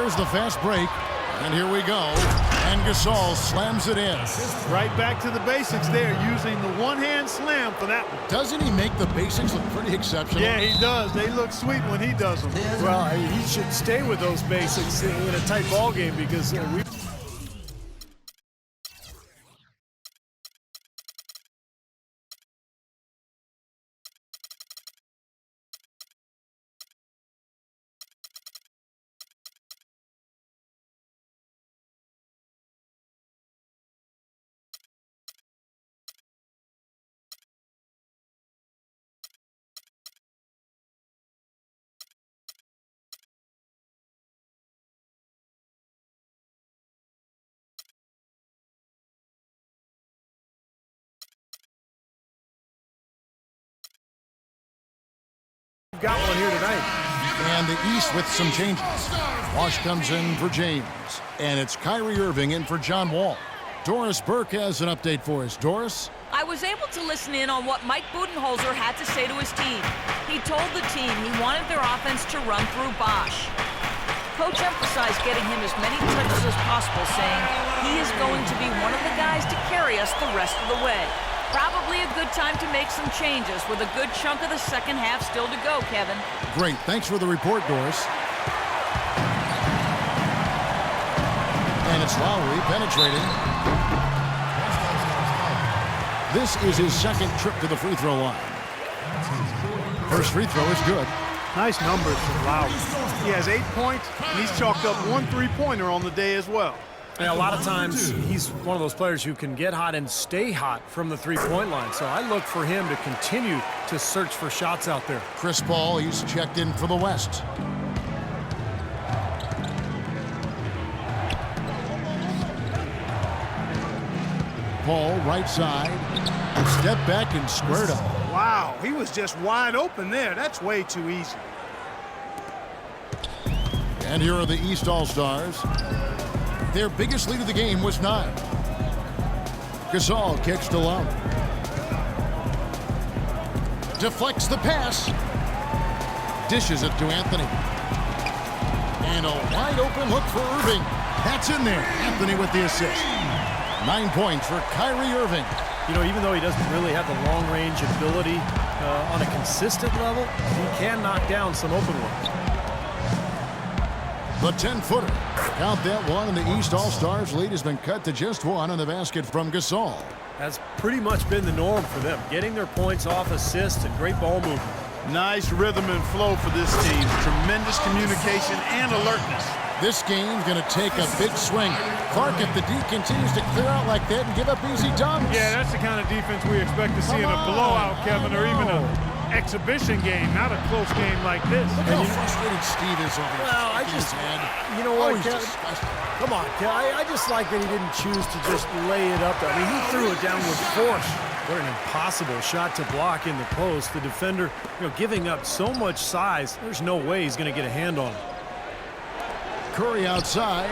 There's the fast break. And here we go. And Gasol slams it in. Right back to the basics there, using the one-hand slam for that one. Doesn't he make the basics look pretty exceptional? Yeah, he does. They look sweet when he does them. Well, he should stay with those basics in a tight ball game because we. Got one here tonight. And the East with some changes. Wash comes in for James. And it's Kyrie Irving in for John Wall. Doris Burke has an update for us. Doris? I was able to listen in on what Mike Budenholzer had to say to his team. He told the team he wanted their offense to run through Bosch. Coach emphasized getting him as many touches as possible, saying he is going to be one of the guys to carry us the rest of the way. Probably a good time to make some changes with a good chunk of the second half still to go, Kevin. Great. Thanks for the report, Doris. And it's Lowry penetrating. This is his second trip to the free throw line. First free throw is good. Nice numbers from Lowry. He has 8 points, and he's chalked up 1 3-pointer on the day as well. And a lot of times, he's one of those players who can get hot and stay hot from the three-point line. So I look for him to continue to search for shots out there. Chris Paul, he's checked in for the West. Paul, right side. Step back and squared up. Wow, he was just wide open there. That's way too easy. And here are the East All-Stars. Their biggest lead of the game was 9. Gasol kicks to Lowry. Deflects the pass. Dishes it to Anthony. And a wide open look for Irving. That's in there. Anthony with the assist. 9 points for Kyrie Irving. You know, even though he doesn't really have the long-range ability on a consistent level, he can knock down some open ones. The 10-footer. Count that one, and the East All-Stars lead has been cut to just 1 on the basket from Gasol. That's pretty much been the norm for them, getting their points off assists and great ball movement. Nice rhythm and flow for this team. Tremendous communication and alertness. This game's going to take a big swing. Clark, if the D continues to clear out like that and give up easy dunks. Yeah, that's the kind of defense we expect to see in a blowout, Kevin, or even an exhibition game, not a close game like this. Look how frustrated Steve is over here. Well, I just, you know what, Kevin? Disgusting. Come on, Kevin. I just like that he didn't choose to just lay it up there. I mean, he threw it down with force. What an impossible shot to block in the post. The defender, giving up so much size, there's no way he's going to get a hand on it. Curry outside.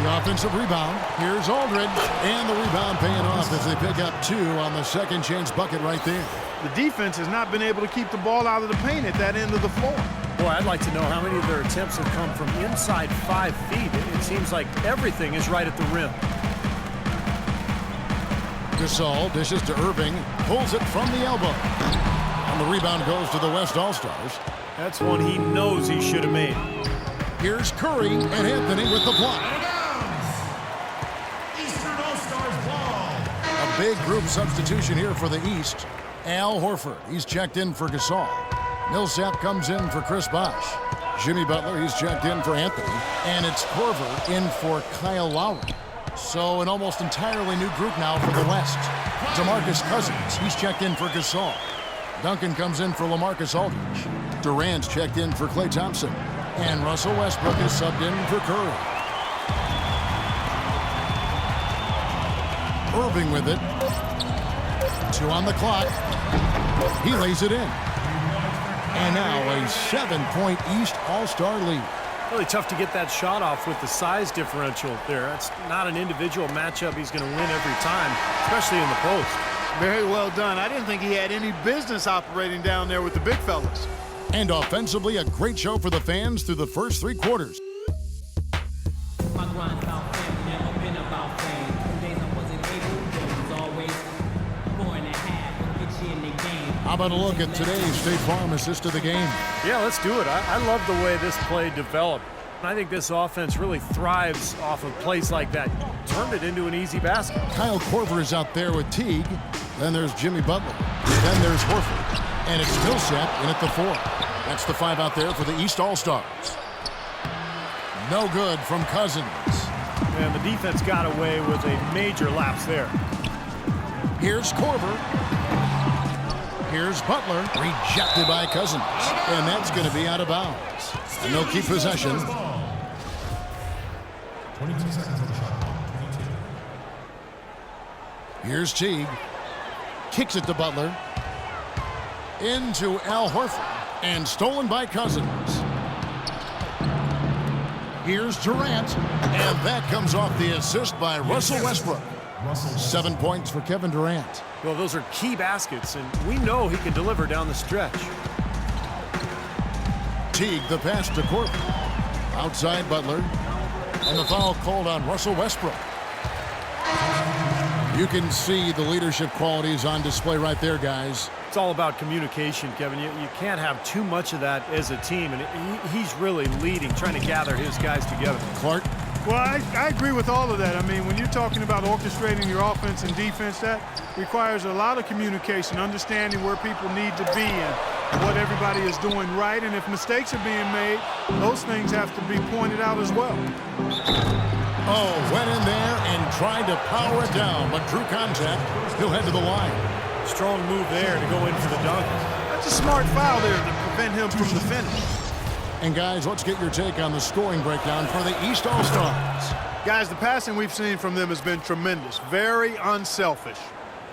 The offensive rebound. Here's Aldridge. And the rebound paying off as they pick up 2 on the second chance bucket right there. The defense has not been able to keep the ball out of the paint at that end of the floor. Boy, I'd like to know how many of their attempts have come from inside 5 feet. It seems like everything is right at the rim. Gasol dishes to Irving. Pulls it from the elbow. And the rebound goes to the West All-Stars. That's one he knows he should have made. Here's Curry and Anthony with the block. Eastern All-Stars ball. A big group substitution here for the East. Al Horford, he's checked in for Gasol. Millsap comes in for Chris Bosh. Jimmy Butler, he's checked in for Anthony. And it's Korver in for Kyle Lowry. So an almost entirely new group now for the West. DeMarcus Cousins, he's checked in for Gasol. Duncan comes in for LaMarcus Aldridge. Durant's checked in for Klay Thompson. And Russell Westbrook is subbed in for Curry. Irving with it. 2 on the clock. He lays it in. And now a 7-point East All-Star lead. Really tough to get that shot off with the size differential there. That's not an individual matchup he's going to win every time, especially in the post. Very well done. I didn't think he had any business operating down there with the big fellas. And offensively, a great show for the fans through the first 3 quarters. My grind's about family, never been about fame. Some days I wasn't able, there was always 4.5. Get you in the game. How about a look at today's State Farm assist of the game? Yeah, let's do it. I love the way this play developed. I think this offense really thrives off of plays like that. Turned it into an easy basket. Kyle Korver is out there with Teague. Then there's Jimmy Butler. Then there's Horford. And it's Millsap in at the 4. That's the 5 out there for the East All-Stars. No good from Cousins. And the defense got away with a major lapse there. Here's Korver. Here's Butler. Rejected by Cousins. And that's going to be out of bounds. And they'll keep possession. 22 seconds on the shot clock. 22. Here's Teague. Kicks it to Butler. Into Al Horford. And stolen by Cousins. Here's Durant. And that comes off the assist by Russell Westbrook. 7 points for Kevin Durant. Well, those are key baskets, and we know he can deliver down the stretch. Teague, the pass to Korver. Outside Butler. And the foul called on Russell Westbrook. You can see the leadership qualities on display right there, guys. It's all about communication, Kevin. You can't have too much of that as a team, and he's really leading, trying to gather his guys together. Clark? Well, I agree with all of that. I mean, when you're talking about orchestrating your offense and defense, that requires a lot of communication, understanding where people need to be and what everybody is doing right. And if mistakes are being made, those things have to be pointed out as well. Oh, went in there and tried to power it down, but drew contact. He'll head to the line. Strong move there to go in for the dunk. That's a smart foul there to prevent him from the finish. And guys, let's get your take on the scoring breakdown for the East All-Stars. Guys, the passing we've seen from them has been tremendous. Very unselfish.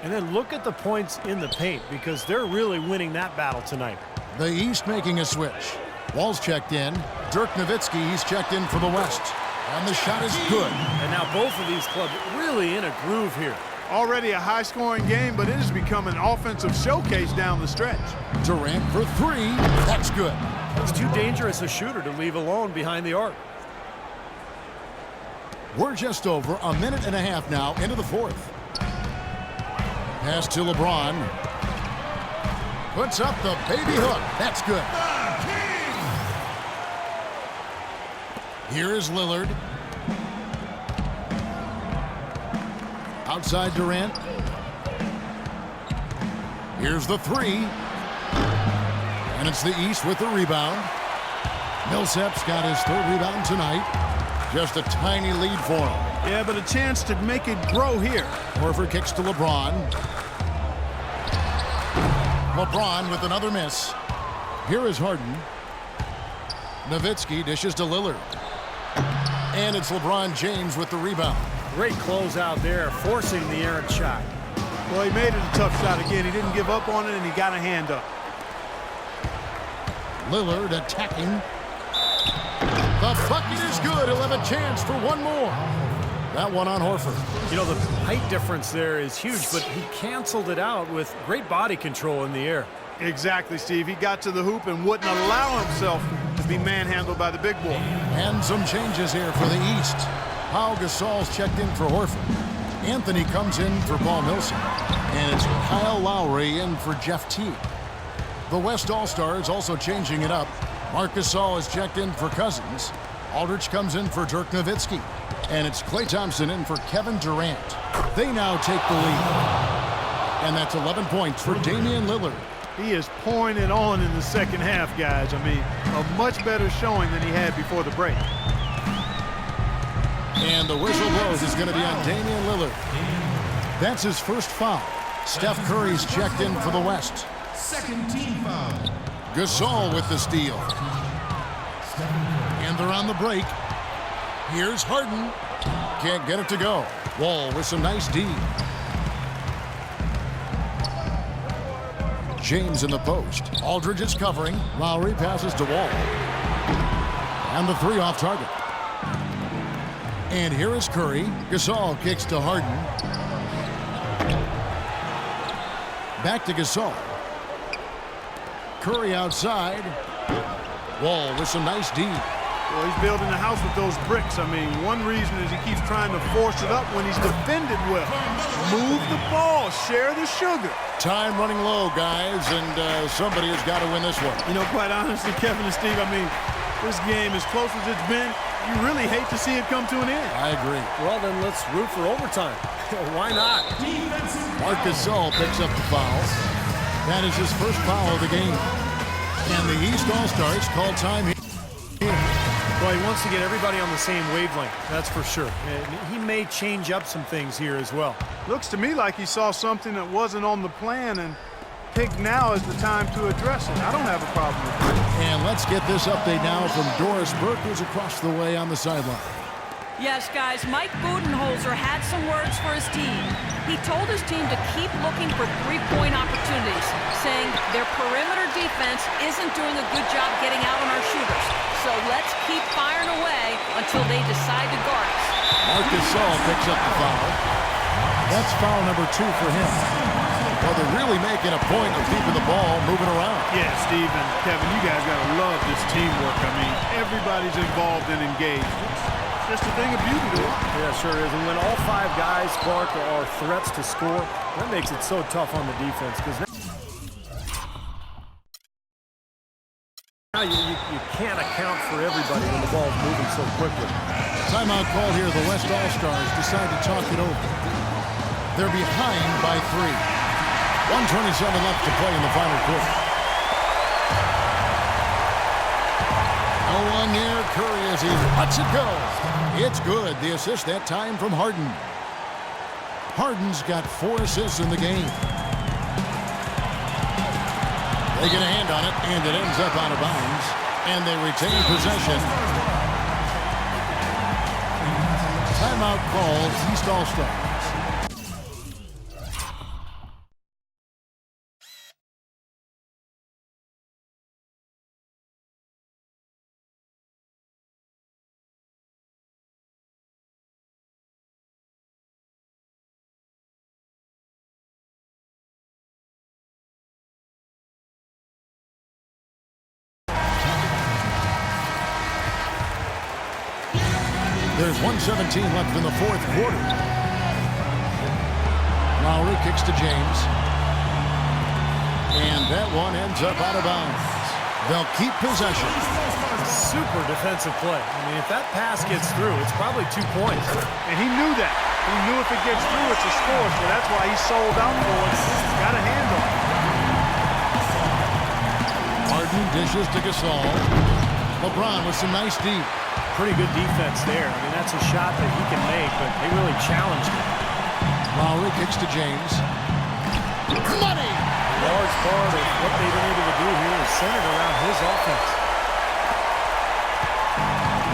And then look at the points in the paint, because they're really winning that battle tonight. The East making a switch. Wall's checked in. Dirk Nowitzki, he's checked in for the West. And the shot is good. And now both of these clubs really in a groove here. Already a high-scoring game, but it has become an offensive showcase down the stretch. Durant for 3. That's good. He's too dangerous a shooter to leave alone behind the arc. We're just over a minute and a half now into the 4th. Pass to LeBron. Puts up the baby hook. That's good. Here is Lillard. Outside Durant. Here's the 3. And it's the East with the rebound. Millsap's got his 3rd rebound tonight. Just a tiny lead for him. Yeah, but a chance to make it grow here. Horford kicks to LeBron. LeBron with another miss. Here is Harden. Nowitzki dishes to Lillard. And it's LeBron James with the rebound. Great closeout there, forcing the errant shot. Well, he made it a tough shot again. He didn't give up on it, and he got a hand up. Lillard attacking. The bucket is good. He'll have a chance for one more. That one on Horford. You know, the height difference there is huge, but he canceled it out with great body control in the air. Exactly, Steve. He got to the hoop and wouldn't allow himself to be manhandled by the big boy. And some changes here for the East. Pau Gasol's checked in for Horford. Anthony comes in for Paul Millsap. And it's Kyle Lowry in for Jeff Teague. The West All-Stars also changing it up. Marc Gasol is checked in for Cousins. Aldridge comes in for Dirk Nowitzki. And it's Klay Thompson in for Kevin Durant. They now take the lead. And that's 11 points for Damian Lillard. He is pouring it on in the second half, guys. I mean, a much better showing than he had before the break. And the whistle blows is going to be on Damian Lillard. That's his first foul. Steph Curry's checked in for the West. Second team foul. Gasol with the steal. And they're on the break. Here's Harden. Can't get it to go. Wall with some nice D. James in the post. Aldridge is covering. Lowry passes to Wall. And the 3 off target. And here is Curry. Gasol kicks to Harden. Back to Gasol. Curry outside. Wall with some nice D. Well, he's building a house with those bricks. I mean, one reason is he keeps trying to force it up when he's defended well. Move the ball, share the sugar. Time running low, guys, and somebody has got to win this one. You know, quite honestly, Kevin and Steve, I mean, this game, as close as it's been, you really hate to see it come to an end. I agree. Well, then let's root for overtime. Why not? Marcus Gasol picks up the foul. That is his first foul of the game. And the East All-Stars call time here. Well, he wants to get everybody on the same wavelength, that's for sure. And he may change up some things here as well. Looks to me like he saw something that wasn't on the plan and picked now as the time to address it. I don't have a problem with that. And let's get this update now from Doris Burke, who's across the way on the sideline. Yes, guys, Mike Budenholzer had some words for his team. He told his team to keep looking for three-point opportunities, saying their perimeter defense isn't doing a good job getting out on our shooters. So let's keep firing away until they decide to guard us. Marcus Gasol picks up the foul. That's foul number 2 for him. Well, they're really making a point of keeping the ball moving around. Yeah, Steve and Kevin, you guys got to love this teamwork. I mean, everybody's involved and engaged. It's just a thing of beauty to watch. Yeah, sure is. And when all 5 guys, Clark, are threats to score, that makes it so tough on the defense. Because now you can't account for everybody when the ball's moving so quickly. Timeout call here. The West All-Stars decide to talk it over. They're behind by 3. 1:27 left to play in the final quarter. No one near Curry as he lets it go. It's good. The assist that time from Harden. Harden's got 4 assists in the game. They get a hand on it, and it ends up out of bounds. And they retain possession. Timeout called East All-Stars. There's 1:17 left in the fourth quarter. Lowry kicks to James. And that one ends up out of bounds. They'll keep possession. Super defensive play. I mean, if that pass gets through, it's probably 2 points. And he knew that. He knew if it gets through, it's a score. So that's why he sold out for it. Got a hand on it. Harden dishes to Gasol. LeBron with some nice deep. Pretty good defense there. I mean, that's a shot that he can make, but they really challenged him. Lowry kicks to James. Money! A large part of what they've been able to do here is centered around his offense.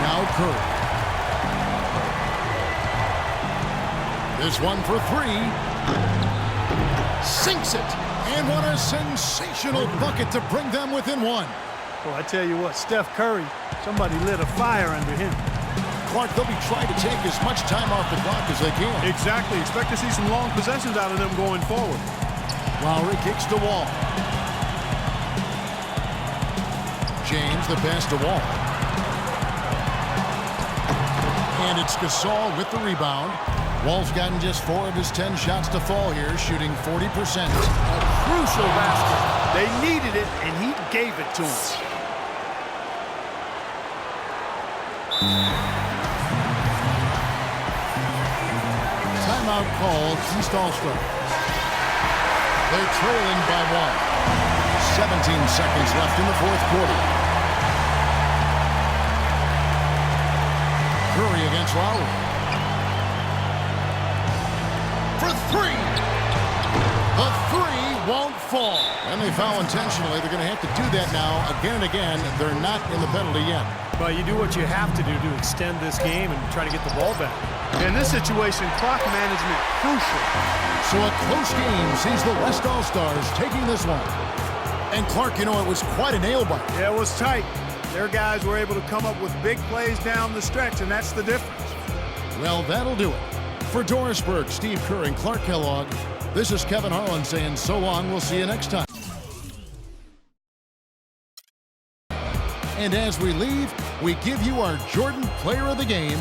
Now Curry. This one for 3. Sinks it. And what a sensational bucket to bring them within 1. Well, I tell you what, Steph Curry, somebody lit a fire under him. Clark, they'll be trying to take as much time off the clock as they can. Exactly. Expect to see some long possessions out of them going forward. Lowry kicks to Wall. James, the pass to Wall. And it's Gasol with the rebound. Wall's gotten just 4 of his 10 shots to fall here, shooting 40%. A crucial basket. They needed it, and he gave it to them. Timeout called East All-Stars. They're trailing by 1. 17 seconds left in the fourth quarter. Curry against Lowry. For 3. The 3 won't fall. And they foul intentionally. They're going to have to do that now again and again. They're not in the penalty yet. But you do what you have to do to extend this game and try to get the ball back. In this situation, clock management crucial. So a close game sees the West All-Stars taking this one. And Clark, you know, it was quite a nail-biter. Yeah, it was tight. Their guys were able to come up with big plays down the stretch, and that's the difference. Well, that'll do it. For Doris Burke, Steve Kerr, and Clark Kellogg, this is Kevin Harlan saying so long. We'll see you next time. And as we leave, we give you our Jordan Player of the Game